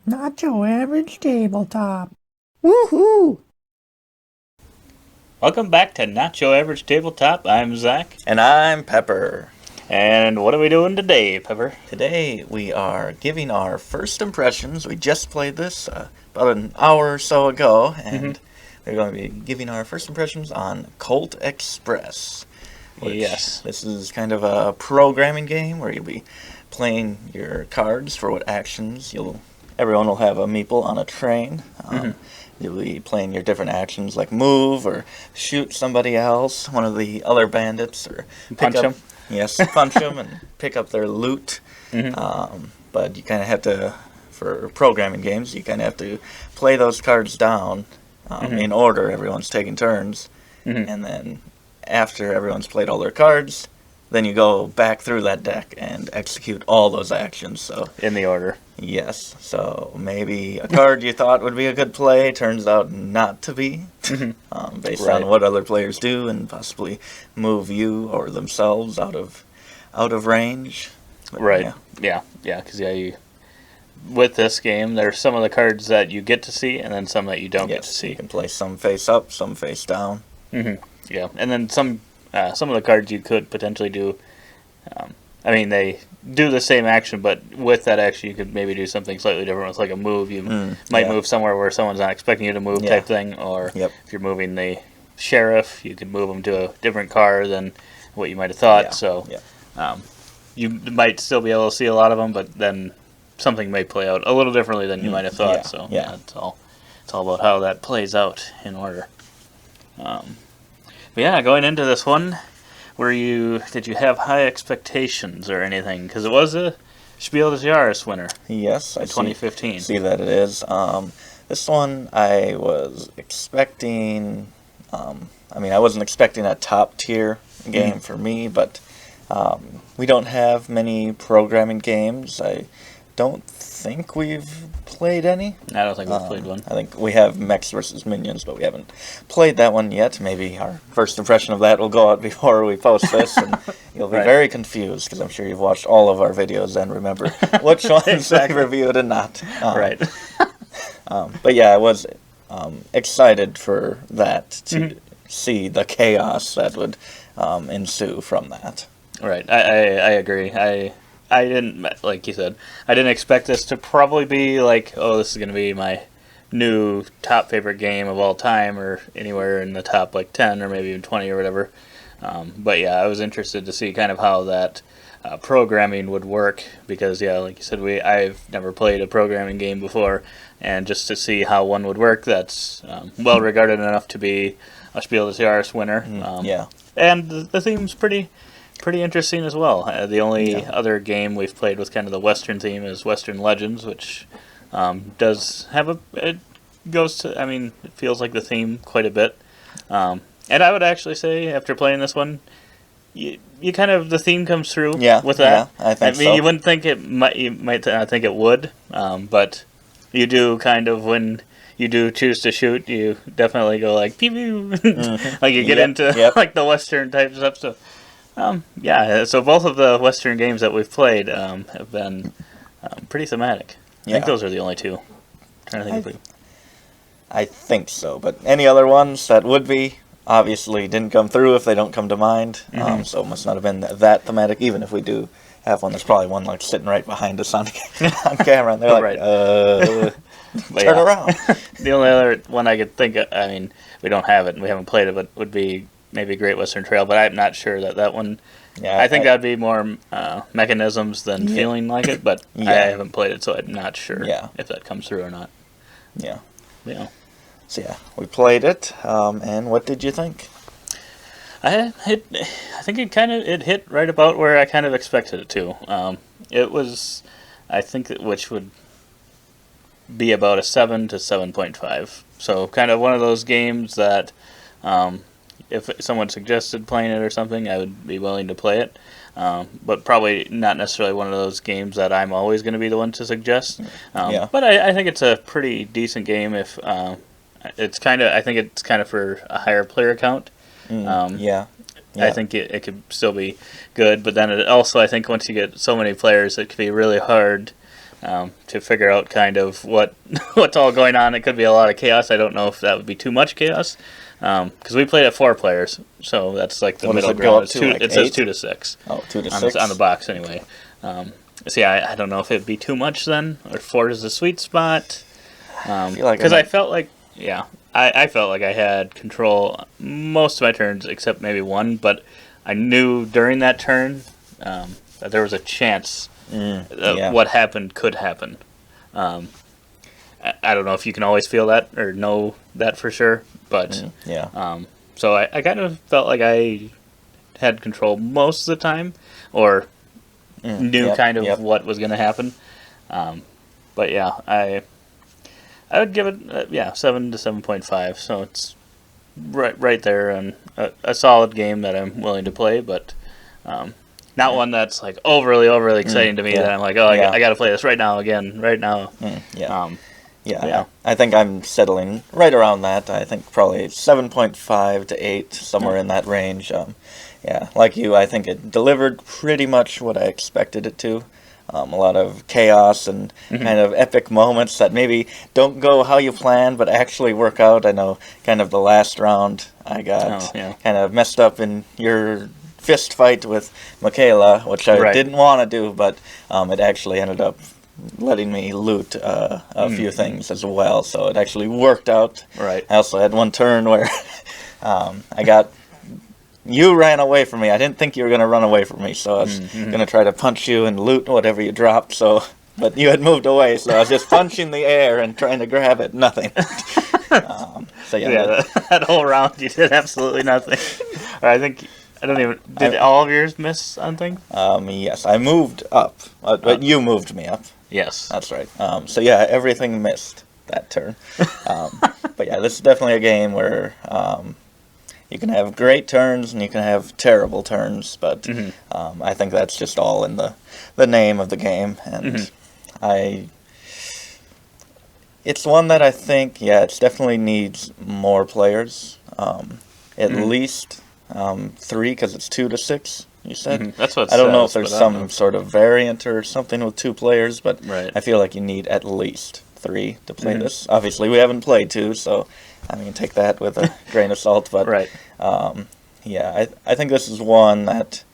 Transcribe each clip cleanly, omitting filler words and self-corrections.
Not your average tabletop. Woohoo! Welcome back to Not Your Average Tabletop. I'm Zach. And I'm Pepper. And what are we doing today, Pepper? Today we are giving our first impressions. We just played this about an hour or so ago, and we're going to be giving our first impressions on Colt Express. Yes. This is kind of a programming game where you'll be playing your cards for what actions everyone will have a meeple on a train. You'll be playing your different actions like move or shoot somebody else, one of the other bandits, or Punch them. Yes, punch them and pick up their loot. But you kind of have to, for programming games, you kind of have to play those cards down in order. Everyone's taking turns. And then after everyone's played all their cards, then you go back through that deck and execute all those actions. So In the order. yes, so maybe a card you thought would be a good play turns out not to be, based Right. on what other players do, and possibly move you or themselves out of range. But, Right. Yeah. Because with this game, there's some of the cards that you get to see, and then some that you don't get to yes, see. you can play some face up, some face down. Yeah, and then some of the cards you could potentially do. They do the same action, but with that action, you could maybe do something slightly different. With like a move, you might move somewhere where someone's not expecting you to move, type thing. Or if you're moving the sheriff, you could move them to a different car than what you might have thought. You might still be able to see a lot of them, but then something may play out a little differently than you might have thought. It's all about how that plays out in order. Going into this one, did you have high expectations or anything? Because it was a Spiel des Jahres winner. Yes, I 2015. see that it is. This one I was expecting. I wasn't expecting a top tier game for me, but we don't have many programming games. I don't think we've played any. I don't think we've played one. I think we have Mechs vs. Minions, but we haven't played that one yet. Maybe our first impression of that will go out before we post this, and you'll be very confused, because I'm sure you've watched all of our videos and remember which ones I reviewed and not. Right. But yeah, I was excited for that, to see the chaos that would ensue from that. Right. I agree. I didn't, like you said, I didn't expect this to probably be like, oh, this is going to be my new top favorite game of all time, or anywhere in the top 10 or maybe even 20 or whatever. But yeah, I was interested to see kind of how that programming would work, because like you said, I've never played a programming game before, and just to see how one would work that's well regarded enough to be a Spiel des Jahres winner. And the theme's pretty interesting as well. The only other game we've played with kind of the Western theme is Western Legends, which does have it feels like the theme quite a bit. And I would actually say, after playing this one, you kind of, the theme comes through with that. Yeah, I think so. You wouldn't think you might not think it would, but you do kind of, when you do choose to shoot, you definitely go like, pew pew, like you get into like the Western type stuff. So, so both of the Western games that we've played have been pretty thematic. I think those are the only two. I'm trying to think I think so, but any other ones that would be, obviously didn't come through if they don't come to mind. So it must not have been that thematic, even if we do have one. There's probably one sitting right behind us on camera, and they're like, turn around. The only other one I could think of, we don't have it and we haven't played it, but would be maybe Great Western Trail, but I'm not sure that one. I think that'd be more mechanisms than feeling like it, but I haven't played it, so I'm not sure if that comes through or not. Yeah. So we played it, and what did you think? I think it hit right about where I kind of expected it to. It was, I think, which would be about a 7 to 7.5. So kind of one of those games that, if someone suggested playing it or something, I would be willing to play it. But probably not necessarily one of those games that I'm always going to be the one to suggest. But I think it's a pretty decent game. If I think it's kind of for a higher player count. I think it could still be good, but then it also, I think once you get so many players, it could be really hard to figure out kind of what's all going on. It could be a lot of chaos. I don't know if that would be too much chaos, because we played at 4 players, so that's like the What does middle it go ground. up to, like It says 8? 2 to 6. Oh, 2 to on 6? on the box anyway. So yeah, I don't know if it'd be too much then, or 4 is the sweet spot. Because I felt like, I felt like I had control most of my turns except maybe one, but I knew during that turn that there was a chance that what happened could happen. I don't know if you can always feel that or know that for sure, but so I kind of felt like I had control most of the time, or knew kind of what was going to happen. But yeah, I would give it 7 to 7.5. So it's right there, and a solid game that I'm willing to play, but not one that's like overly exciting to me that I'm like, oh, I got to play this right now. I think I'm settling right around that. I think probably 7.5 to 8, somewhere in that range. Like you, I think it delivered pretty much what I expected it to. A lot of chaos and kind of epic moments that maybe don't go how you plan, but actually work out. I know kind of the last round I got kind of messed up in your fist fight with Michaela, which I didn't want to do, but it actually ended up letting me loot a few things as well, so it actually worked out. Right. I also had one turn where you ran away from me. I didn't think you were going to run away from me, so I was going to try to punch you and loot whatever you dropped, but you had moved away, so I was just punching the air and trying to grab it. Nothing. That whole round you did absolutely nothing. Did all of yours miss something? Yes, I moved up, but you moved me up. Yes. That's right. Everything missed that turn. But yeah, this is definitely a game where you can have great turns and you can have terrible turns, but I think that's just all in the name of the game, and it's one that I think, it definitely needs more players, at least 3, because it's 2 to 6. You said that's what I don't know if there's some sort of variant or something with 2 players, but I feel like you need at least 3 to play this. Obviously, we haven't played 2, so I mean, take that with a grain of salt. But I think this is one that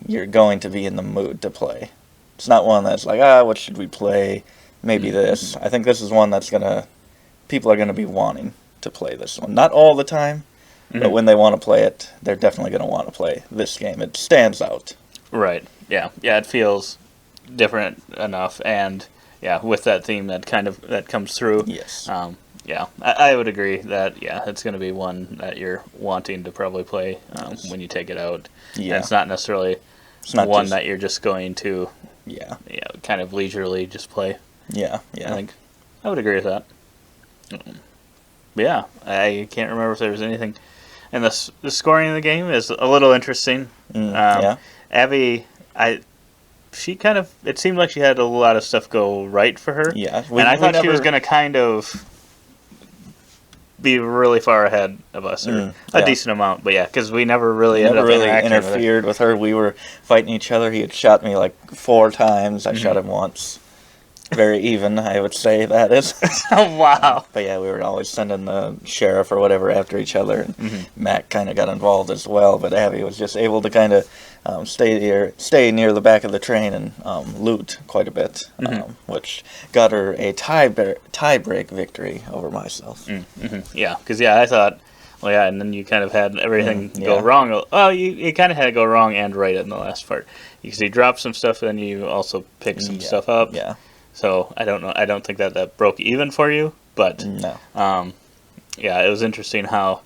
you're going to be in the mood to play. It's not one that's like, what should we play? Maybe this. I think this is one that's people are gonna be wanting to play this one. Not all the time. But when they want to play it, they're definitely going to want to play this game. It stands out. Right. Yeah. Yeah. It feels different enough, and with that theme that comes through. Yes. I would agree that it's going to be one that you're wanting to probably play when you take it out. Yeah. And it's not necessarily one that you're just going to. Kind of leisurely just play. Yeah. I think I would agree with that. But I can't remember if there was anything. And the scoring of the game is a little interesting. Abby, she kind of, it seemed like she had a lot of stuff go right for her. Yeah. And I thought she was going to kind of be really far ahead of us, or a decent amount. But because we never really interfered with her. We were fighting each other. He had shot me like 4 times. I shot him once. Very even, I would say that is. Oh, wow. But we were always sending the sheriff or whatever after each other, and Mac kind of got involved as well, but Abby was just able to kind of stay near the back of the train and loot quite a bit, which got her a tie-break victory over myself. Yeah, because I thought, and then you kind of had everything go wrong. Well, you kind of had to go wrong and right in the last part. Because you dropped some stuff, and then you also picked some stuff up. Yeah. So I don't know. I don't think that broke even for you, but no. It was interesting how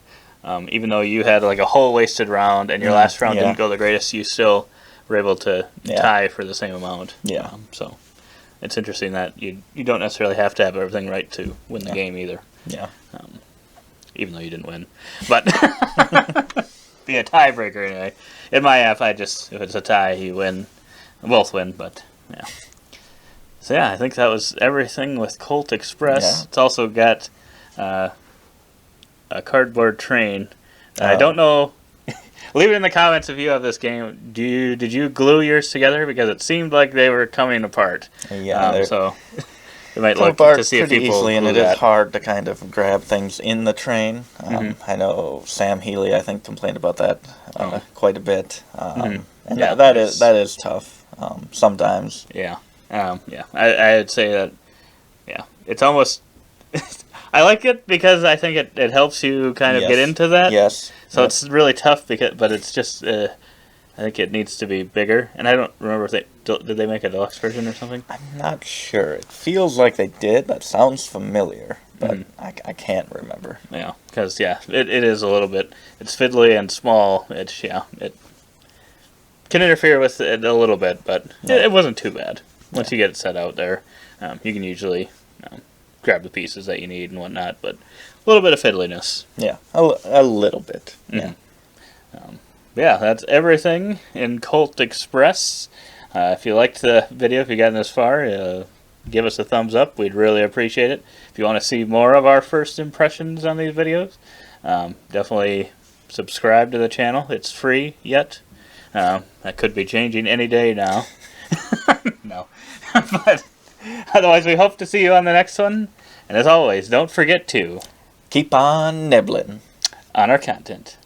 even though you had like a whole wasted round and your last round didn't go the greatest, you still were able to tie for the same amount. Yeah. So it's interesting that you don't necessarily have to have everything right to win the game either. Yeah. Even though you didn't win, but be a tiebreaker anyway. In my app, if it's a tie, you win, both win. But So I think that was everything with Colt Express. Yeah. It's also got a cardboard train. I don't know. Leave it in the comments if you have this game. Did you glue yours together? Because it seemed like they were coming apart. Yeah, so we might come look apart to see if pretty people easily, and glue it is that. hard to kind of grab things in the train. I know Sam Healy, I think, complained about that quite a bit. And Yeah, that is tough sometimes. Yeah. Yeah. I would say that. Yeah, it's almost. I like it because I think it helps you kind of get Yes. into that. Yes. So Yep. it's really tough but it's just. I think it needs to be bigger, and I don't remember if did they make a deluxe version or something. I'm not sure. It feels like they did. That sounds familiar, but I can't remember. Yeah, because it is a little bit. It's fiddly and small. It can interfere with it a little bit, but it wasn't too bad. Once you get it set out there, you can usually grab the pieces that you need and whatnot. But a little bit of fiddliness. Yeah, a little bit. Yeah. Yeah, that's everything in Colt Express. If you liked the video, if you gotten this far, give us a thumbs up. We'd really appreciate it. If you want to see more of our first impressions on these videos, definitely subscribe to the channel. It's free yet. That could be changing any day now. No. But otherwise, we hope to see you on the next one. And as always, don't forget to Keep on nibbling. on our content.